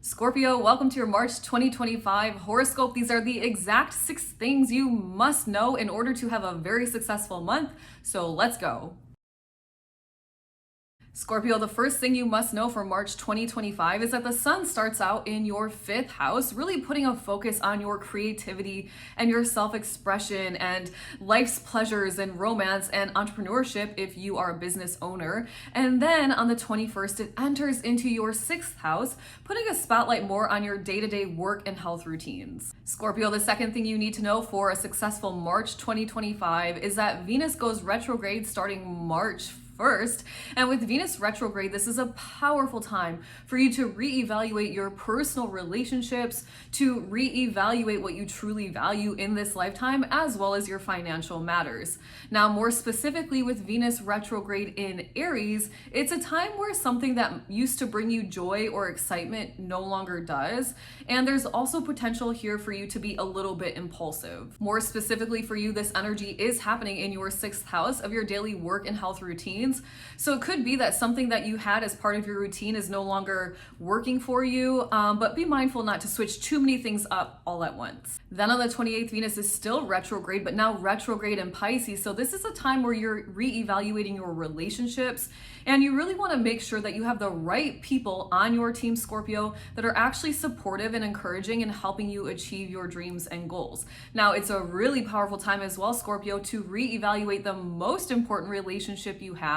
Scorpio, welcome to your March 2025 horoscope. These are the exact 6 things you must know in order to have a very successful month. So let's go. Scorpio, the first thing you must know for March 2025 is that the sun starts out in your 5th house, really putting a focus on your creativity and your self-expression and life's pleasures and romance and entrepreneurship if you are a business owner. And then on the 21st, it enters into your 6th house, putting a spotlight more on your day-to-day work and health routines. Scorpio, the second thing you need to know for a successful March 2025 is that Venus goes retrograde starting March 1st. And with Venus retrograde, this is a powerful time for you to reevaluate your personal relationships, to reevaluate what you truly value in this lifetime, as well as your financial matters. Now, more specifically with Venus retrograde in Aries, it's a time where something that used to bring you joy or excitement no longer does. And there's also potential here for you to be a little bit impulsive. More specifically for you, this energy is happening in your 6th house of your daily work and health routine. So it could be that something that you had as part of your routine is no longer working for you, but be mindful not to switch too many things up all at once. Then on the 28th, Venus is still retrograde, but now retrograde in Pisces. So this is a time where you're reevaluating your relationships, and you really want to make sure that you have the right people on your team, Scorpio, that are actually supportive and encouraging and helping you achieve your dreams and goals. Now, it's a really powerful time as well, Scorpio, to reevaluate the most important relationship you have,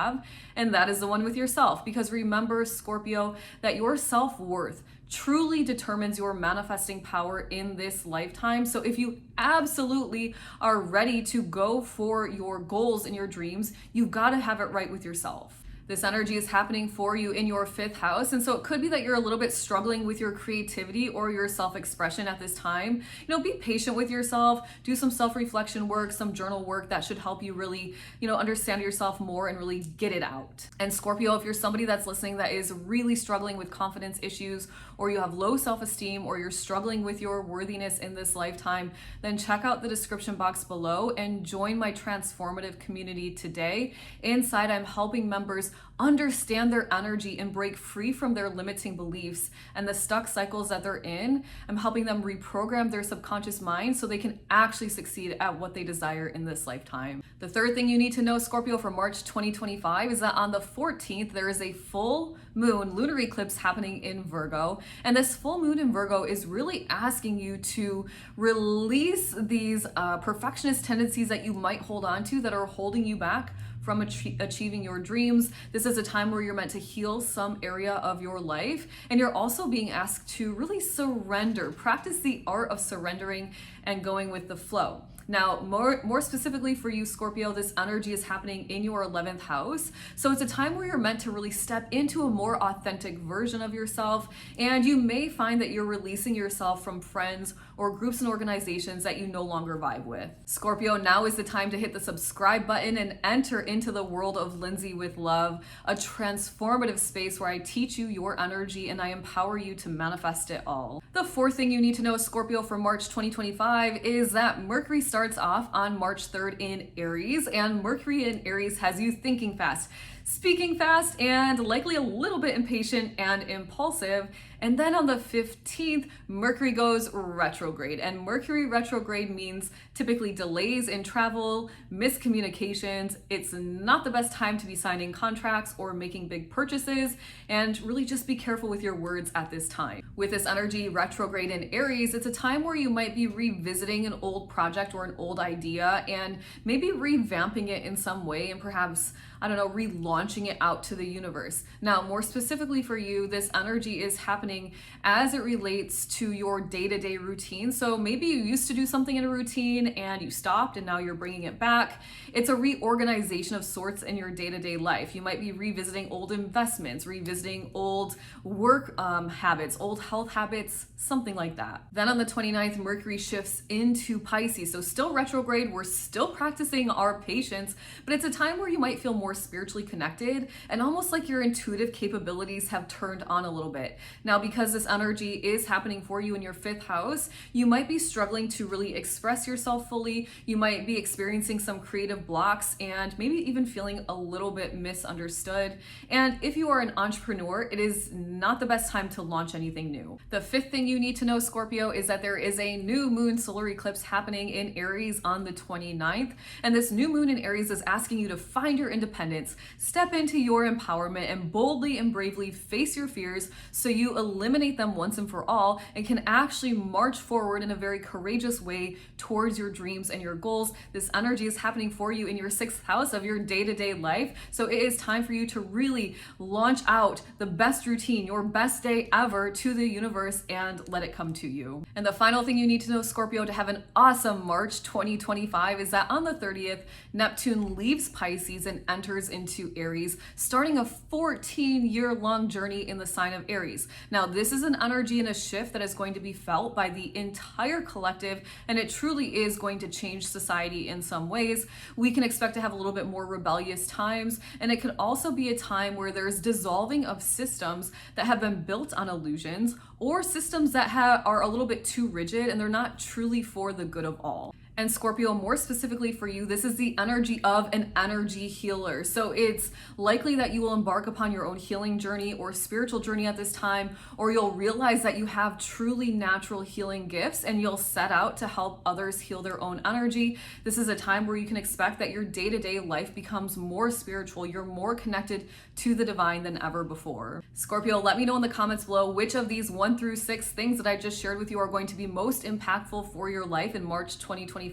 and that is the one with yourself. Because remember, Scorpio, that your self-worth truly determines your manifesting power in this lifetime. So if you absolutely are ready to go for your goals and your dreams, you've got to have it right with yourself. This energy is happening for you in your 5th house. And so it could be that you're a little bit struggling with your creativity or your self-expression at this time. Be patient with yourself, do some self-reflection work, some journal work that should help you really, understand yourself more and really get it out. And Scorpio, if you're somebody that's listening that is really struggling with confidence issues, or you have low self-esteem, or you're struggling with your worthiness in this lifetime, then check out the description box below and join my transformative community today. Inside, I'm helping members understand their energy and break free from their limiting beliefs and the stuck cycles that they're in. I'm helping them reprogram their subconscious mind so they can actually succeed at what they desire in this lifetime. The third thing you need to know, Scorpio, for March 2025 is that on the 14th, there is a full moon lunar eclipse happening in Virgo. And this full moon in Virgo is really asking you to release these perfectionist tendencies that you might hold on to that are holding you back from achieving your dreams. This is a time where you're meant to heal some area of your life, and you're also being asked to really surrender, practice the art of surrendering and going with the flow. Now, more specifically for you, Scorpio, this energy is happening in your 11th house. So it's a time where you're meant to really step into a more authentic version of yourself. And you may find that you're releasing yourself from friends or groups and organizations that you no longer vibe with. Scorpio, now is the time to hit the subscribe button and enter into the world of Lindsay with Love, a transformative space where I teach you your energy and I empower you to manifest it all. The fourth thing you need to know, Scorpio, for March 2025 is that Mercury starts off on March 3rd in Aries, and Mercury in Aries has you thinking fast, speaking fast, and likely a little bit impatient and impulsive. And then on the 15th, Mercury goes retrograde. And Mercury retrograde means typically delays in travel, miscommunications. It's not the best time to be signing contracts or making big purchases. And really just be careful with your words at this time. With this energy retrograde in Aries, it's a time where you might be revisiting an old project or an old idea and maybe revamping it in some way and perhaps, relaunching it out to the universe. Now, more specifically for you, this energy is happening as it relates to your day-to-day routine. So maybe you used to do something in a routine and you stopped and now you're bringing it back. It's a reorganization of sorts in your day-to-day life. You might be revisiting old investments, revisiting old work habits, old health habits, something like that. Then on the 29th, Mercury shifts into Pisces. So still retrograde, we're still practicing our patience, but it's a time where you might feel more spiritually connected and almost like your intuitive capabilities have turned on a little bit. Now, Now, because this energy is happening for you in your 5th house, you might be struggling to really express yourself fully. You might be experiencing some creative blocks and maybe even feeling a little bit misunderstood. And if you are an entrepreneur, it is not the best time to launch anything new. The 5th thing you need to know, Scorpio, is that there is a new moon solar eclipse happening in Aries on the 29th. And this new moon in Aries is asking you to find your independence, step into your empowerment, and boldly and bravely face your fears so you eliminate them once and for all and can actually march forward in a very courageous way towards your dreams and your goals. This energy is happening for you in your 6th house of your day-to-day life. So it is time for you to really launch out the best routine, your best day ever to the universe and let it come to you. And the final thing you need to know, Scorpio, to have an awesome March 2025 is that on the 30th, Neptune leaves Pisces and enters into Aries, starting a 14-year-long journey in the sign of Aries. Now, this is an energy and a shift that is going to be felt by the entire collective, and it truly is going to change society in some ways. We can expect to have a little bit more rebellious times, and it could also be a time where there's dissolving of systems that have been built on illusions or systems that are a little bit too rigid and they're not truly for the good of all. And Scorpio, more specifically for you, this is the energy of an energy healer. So it's likely that you will embark upon your own healing journey or spiritual journey at this time, or you'll realize that you have truly natural healing gifts and you'll set out to help others heal their own energy. This is a time where you can expect that your day-to-day life becomes more spiritual. You're more connected to the divine than ever before. Scorpio, let me know in the comments below which of these 1 through 6 things that I just shared with you are going to be most impactful for your life in March 2025.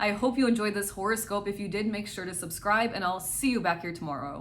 I hope you enjoyed this horoscope. If you did, make sure to subscribe, and I'll see you back here tomorrow.